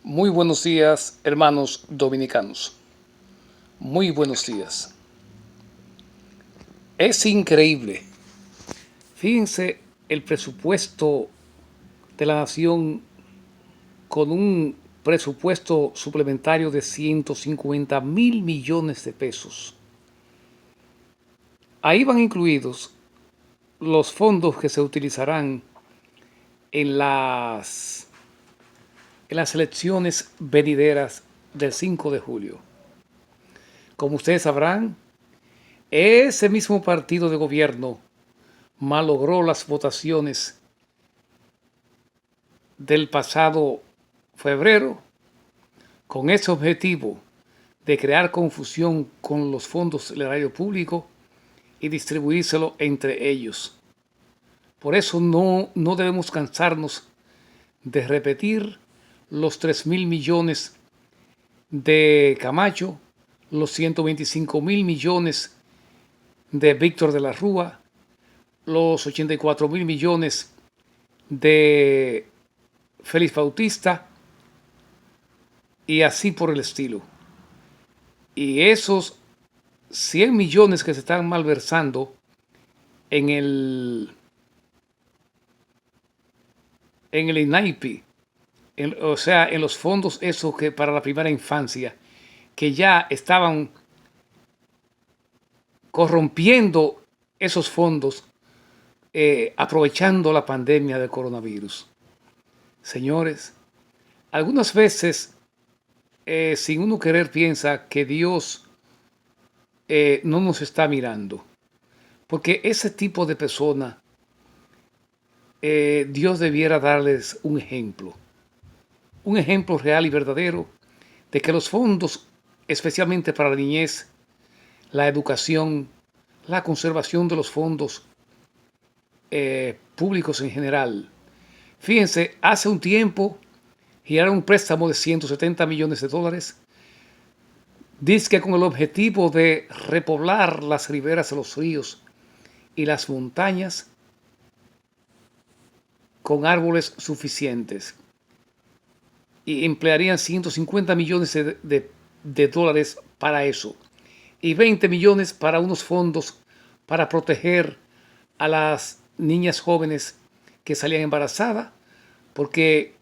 Muy buenos días, hermanos dominicanos. Muy buenos días. Es increíble. Fíjense el presupuesto de la nación con un presupuesto suplementario de 150.000 millones de pesos. Ahí van incluidos los fondos que se utilizarán en las elecciones venideras del 5 de julio. Como ustedes sabrán, ese mismo partido de gobierno malogró las votaciones del pasado febrero con ese objetivo de crear confusión con los fondos del erario público y distribuírselo entre ellos. Por eso no debemos cansarnos de repetir los 3.000 millones de Camacho, los 125.000 millones de Víctor de la Rúa, los 84.000 millones de Félix Bautista y así por el estilo. Y esos 100 millones que se están malversando en el INAIPI, o sea, en los fondos esos que para la primera infancia, que ya estaban corrompiendo esos fondos, aprovechando la pandemia del coronavirus. Señores, algunas veces, sin uno querer, piensa que Dios no nos está mirando. Porque ese tipo de persona, Dios debiera darles un ejemplo real y verdadero de que los fondos, especialmente para la niñez, la educación, la conservación de los fondos públicos en general. Fíjense, hace un tiempo giraron un préstamo de 170 millones de dólares, dice que con el objetivo de repoblar las riberas de los ríos y las montañas con árboles suficientes, y emplearían 150 millones de dólares para eso y 20 millones para unos fondos para proteger a las niñas jóvenes que salían embarazadas, porque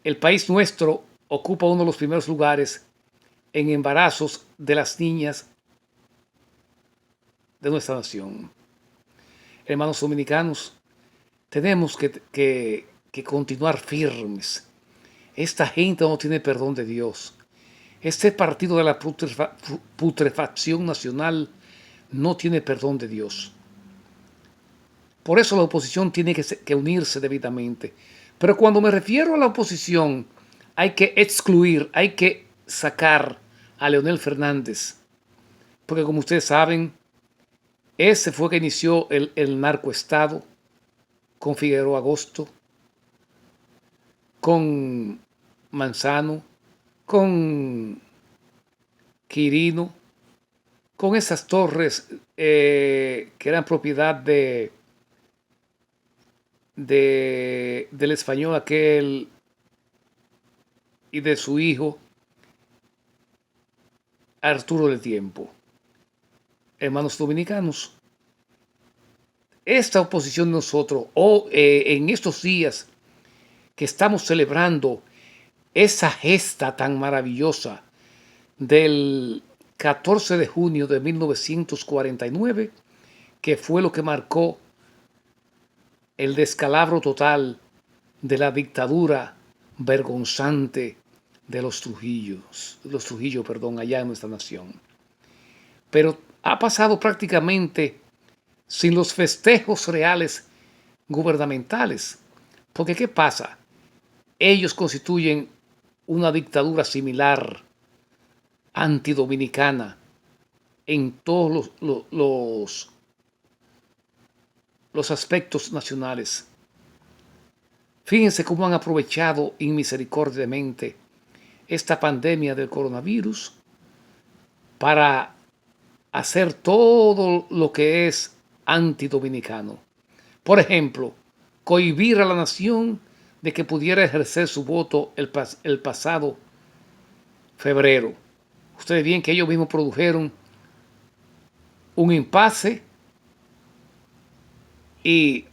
el país nuestro ocupa uno de los primeros lugares en embarazos de las niñas de nuestra nación. Hermanos dominicanos, tenemos que continuar firmes. Esta gente no tiene perdón de Dios. Este partido de la putrefacción nacional no tiene perdón de Dios. Por eso la oposición tiene que unirse debidamente. Pero cuando me refiero a la oposición, hay que excluir, hay que sacar a Leonel Fernández. Porque como ustedes saben, ese fue que inició el narcoestado con Figueroa Agosto, con Manzano, con Quirino, con esas torres que eran propiedad del español aquel y de su hijo Arturo del Tiempo. Hermanos dominicanos, esta oposición de nosotros, en estos días que estamos celebrando esa gesta tan maravillosa del 14 de junio de 1949, que fue lo que marcó el descalabro total de la dictadura vergonzante de los Trujillo, allá en nuestra nación. Pero ha pasado prácticamente sin los festejos reales gubernamentales. Porque ¿qué pasa? Ellos constituyen una dictadura similar, antidominicana, en todos los aspectos nacionales. Fíjense cómo han aprovechado inmisericordiamente esta pandemia del coronavirus para hacer todo lo que es antidominicano. Por ejemplo, cohibir a la nación de que pudiera ejercer su voto el pasado febrero. Ustedes ven que ellos mismos produjeron un impasse y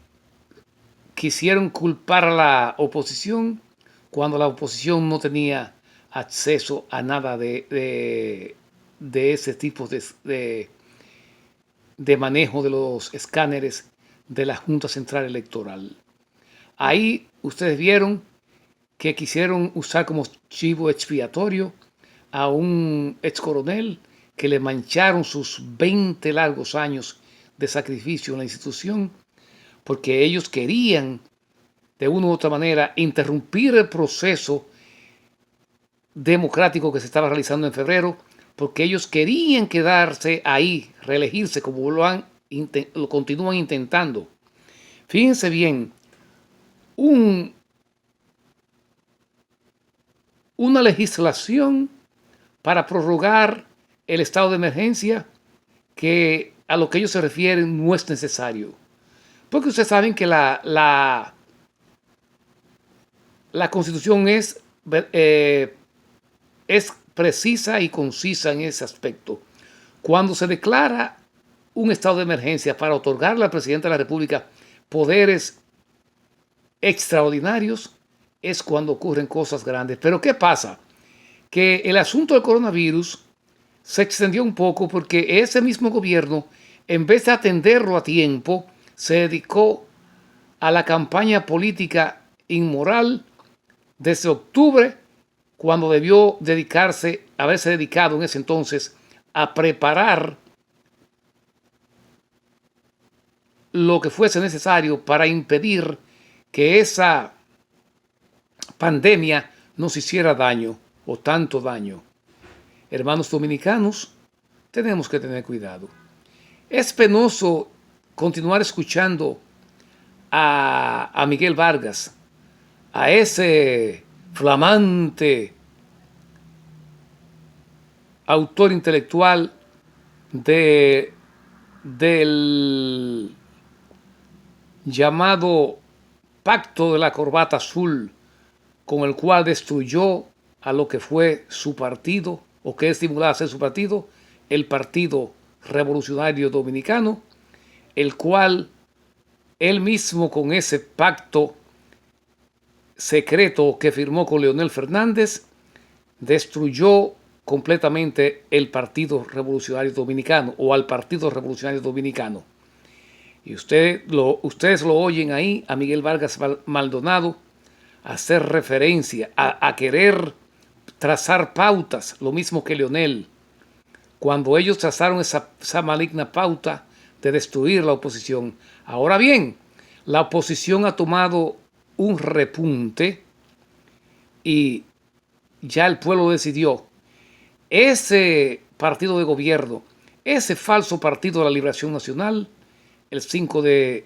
quisieron culpar a la oposición cuando la oposición no tenía acceso a nada de ese tipo de manejo de los escáneres de la Junta Central Electoral. Ahí ustedes vieron que quisieron usar como chivo expiatorio a un ex coronel que le mancharon sus 20 largos años de sacrificio en la institución, porque ellos querían de una u otra manera interrumpir el proceso democrático que se estaba realizando en febrero, porque ellos querían quedarse ahí, reelegirse como lo continúan intentando. Fíjense bien, una legislación para prorrogar el estado de emergencia que a lo que ellos se refieren no es necesario. Porque ustedes saben que la Constitución es precisa y concisa en ese aspecto. Cuando se declara un estado de emergencia para otorgarle al presidente de la República poderes extraordinarios, es cuando ocurren cosas grandes. Pero ¿qué pasa? Que el asunto del coronavirus se extendió un poco porque ese mismo gobierno, en vez de atenderlo a tiempo, se dedicó a la campaña política inmoral desde octubre, cuando debió haberse dedicado en ese entonces a preparar lo que fuese necesario para impedir que esa pandemia nos hiciera daño o tanto daño. Hermanos dominicanos, tenemos que tener cuidado. Es penoso continuar escuchando a Miguel Vargas, a ese flamante autor intelectual del llamado Pacto de la Corbata Azul, con el cual destruyó a lo que fue su partido, o que estimulaba a ser su partido, el Partido Revolucionario Dominicano, el cual él mismo, con ese pacto secreto que firmó con Leonel Fernández, destruyó completamente el Partido Revolucionario Dominicano, o al Partido Revolucionario Dominicano. Y ustedes lo oyen ahí a Miguel Vargas Maldonado hacer referencia a querer trazar pautas, lo mismo que Leonel, cuando ellos trazaron esa maligna pauta de destruir la oposición. Ahora bien, la oposición ha tomado un repunte y ya el pueblo decidió. Ese partido de gobierno, ese falso Partido de la Liberación Nacional, el 5 de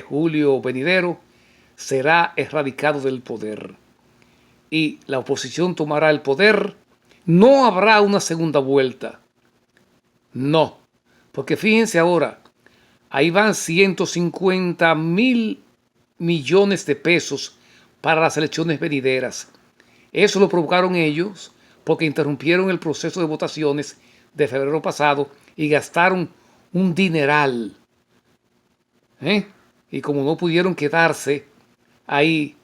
julio venidero, será erradicado del poder. Y la oposición tomará el poder. No habrá una segunda vuelta. No. Porque fíjense ahora, ahí van 150.000 millones de pesos para las elecciones venideras. Eso lo provocaron ellos porque interrumpieron el proceso de votaciones de febrero pasado y gastaron un dineral. Y como no pudieron quedarse ahí,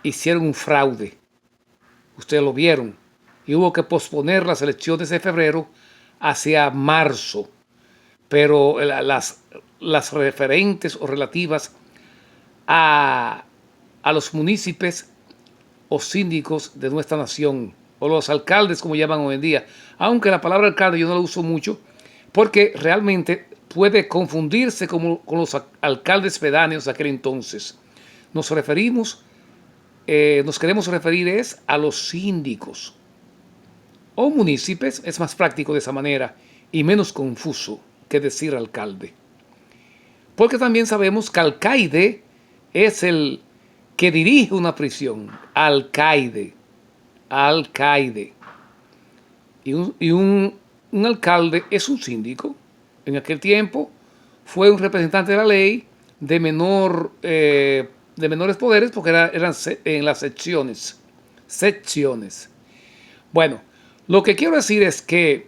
hicieron un fraude. Ustedes lo vieron. Y hubo que posponer las elecciones de febrero hacia marzo. Pero las referentes o relativas a los municipios o síndicos de nuestra nación, o los alcaldes, como llaman hoy en día, aunque la palabra alcalde yo no la uso mucho, porque realmente puede confundirse con los alcaldes pedáneos de aquel entonces. Nos queremos referir a los síndicos o municipios. Es más práctico de esa manera y menos confuso que decir alcalde. Porque también sabemos que alcaide es el que dirige una prisión. Alcaide. Y un alcalde es un síndico. En aquel tiempo fue un representante de la ley de menor de menores poderes porque eran en las secciones. Secciones. Bueno, lo que quiero decir es que,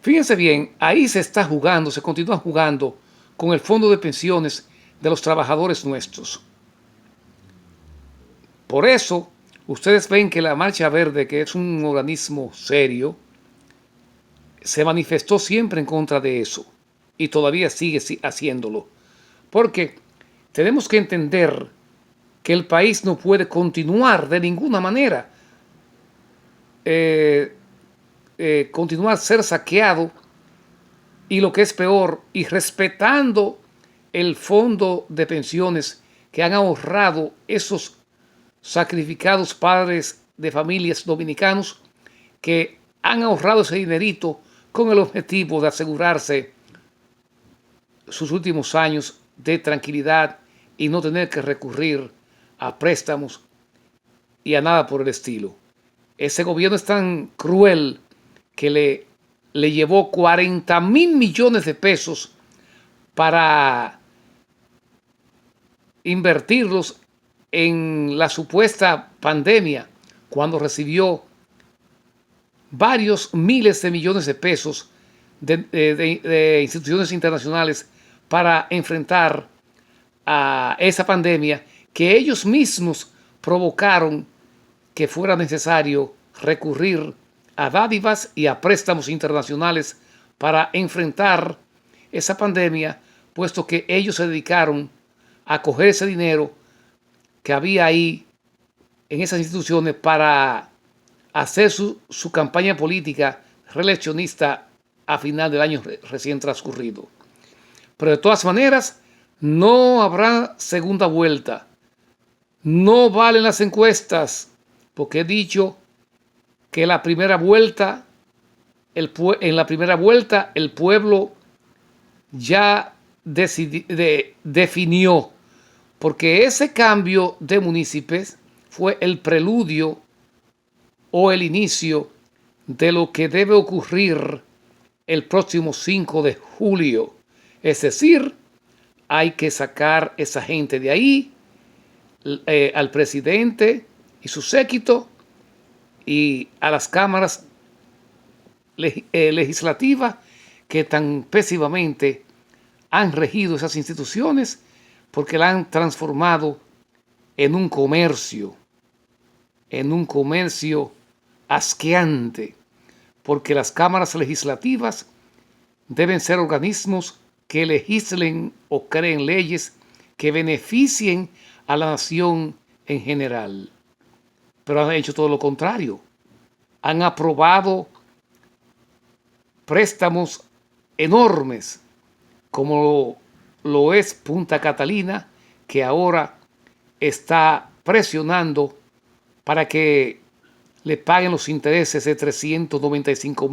fíjense bien, ahí se está jugando, se continúa jugando con el fondo de pensiones de los trabajadores nuestros. Por eso, ustedes ven que la Marcha Verde, que es un organismo serio, se manifestó siempre en contra de eso y todavía sigue haciéndolo. Porque tenemos que entender que el país no puede continuar de ninguna manera, continuar ser saqueado y lo que es peor, y respetando el fondo de pensiones que han ahorrado esos sacrificados padres de familias dominicanos que han ahorrado ese dinerito con el objetivo de asegurarse sus últimos años de tranquilidad y no tener que recurrir a préstamos y a nada por el estilo. Ese gobierno es tan cruel que le llevó 40,000 millones de pesos para invertirlos en la supuesta pandemia, cuando recibió varios miles de millones de pesos de instituciones internacionales para enfrentar a esa pandemia que ellos mismos provocaron que fuera necesario recurrir a dádivas y a préstamos internacionales para enfrentar esa pandemia, puesto que ellos se dedicaron a coger ese dinero que había ahí en esas instituciones para hacer su campaña política reeleccionista a final del año recién transcurrido. Pero de todas maneras, no habrá segunda vuelta. No valen las encuestas, porque he dicho que en la primera vuelta el pueblo ya definió, porque ese cambio de municipios fue el preludio o el inicio de lo que debe ocurrir el próximo 5 de julio. Es decir, hay que sacar esa gente de ahí, al presidente y su séquito, y a las cámaras legislativas que tan pésimamente han regido esas instituciones, porque la han transformado en un comercio asqueante, porque las cámaras legislativas deben ser organismos que legislen o creen leyes que beneficien a la nación en general. Pero han hecho todo lo contrario. Han aprobado préstamos enormes, como lo es Punta Catalina, que ahora está presionando para que le paguen los intereses de 395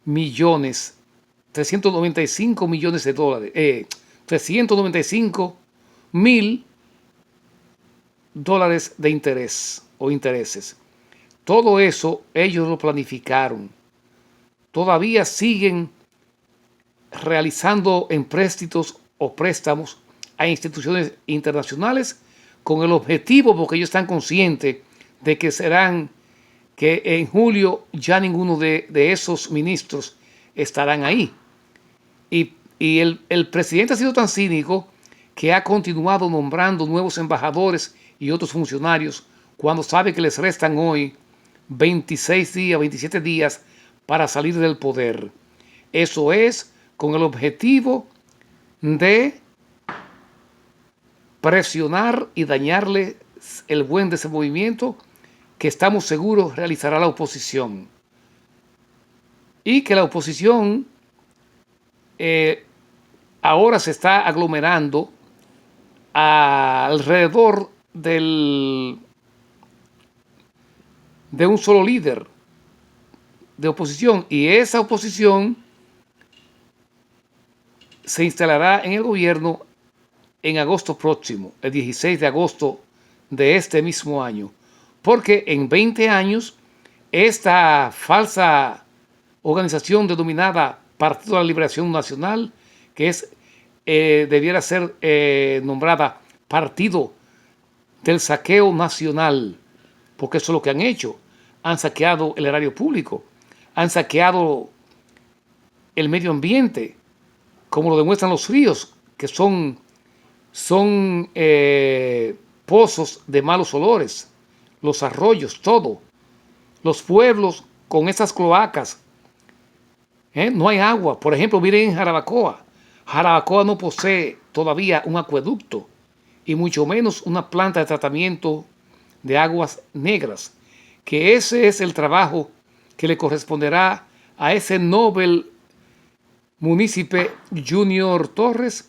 millones de dólares, 395,000 de interés o intereses. Todo eso ellos lo planificaron. Todavía siguen realizando empréstitos o préstamos a instituciones internacionales con el objetivo, porque ellos están conscientes de que en julio ya ninguno de esos ministros estarán ahí. Y el presidente ha sido tan cínico que ha continuado nombrando nuevos embajadores y otros funcionarios cuando sabe que les restan hoy 27 días para salir del poder. Eso es con el objetivo de presionar y dañarle el buen desenvolvimiento que estamos seguros realizará la oposición. Y que la oposición ahora se está aglomerando alrededor de un solo líder de oposición, y esa oposición se instalará en el gobierno en agosto próximo, el 16 de agosto de este mismo año, porque en 20 años esta falsa organización denominada Partido de la Liberación Nacional, que es debiera ser nombrada Partido del Saqueo Nacional, porque eso es lo que han hecho. Han saqueado el erario público, han saqueado el medio ambiente, como lo demuestran los ríos, que son pozos de malos olores, los arroyos, todo. Los pueblos con esas cloacas, no hay agua. Por ejemplo, miren en Jarabacoa. Jarabacoa no posee todavía un acueducto y mucho menos una planta de tratamiento de aguas negras, que ese es el trabajo que le corresponderá a ese Nobel Munícipe Junior Torres,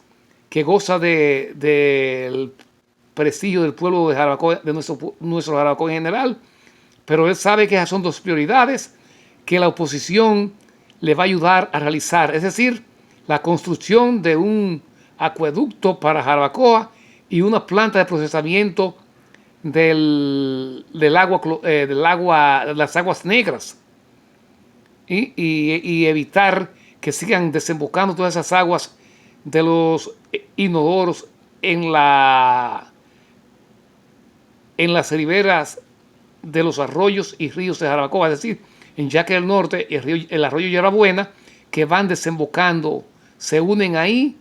que goza del prestigio del pueblo de Jarabacoa, de nuestro Jarabacoa en general, pero él sabe que esas son dos prioridades que la oposición le va a ayudar a realizar, es decir, la construcción de un acueducto para Jarabacoa y una planta de procesamiento del agua, de las aguas negras, y evitar que sigan desembocando todas esas aguas de los inodoros en las riberas de los arroyos y ríos de Jarabacoa, es decir, en Yaque del Norte y el arroyo Yarabuena, que van desembocando, se unen ahí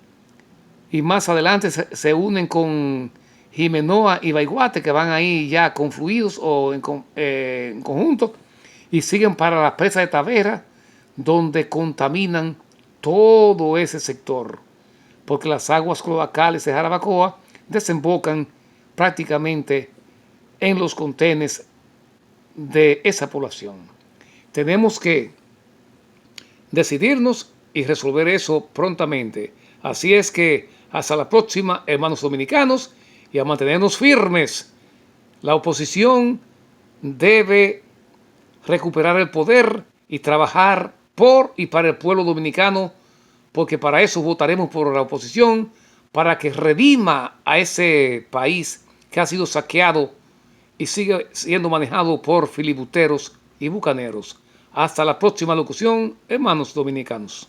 y más adelante se unen con Jimenoa y Baiguate, que van ahí ya confluidos o en conjunto, y siguen para la presa de Tavera, donde contaminan todo ese sector, porque las aguas cloacales de Jarabacoa desembocan prácticamente en los contenes de esa población. Tenemos que decidirnos y resolver eso prontamente. Así es que hasta la próxima, hermanos dominicanos, y a mantenernos firmes. La oposición debe recuperar el poder y trabajar por y para el pueblo dominicano, porque para eso votaremos por la oposición, para que redima a ese país que ha sido saqueado y sigue siendo manejado por filibusteros y bucaneros. Hasta la próxima locución, hermanos dominicanos.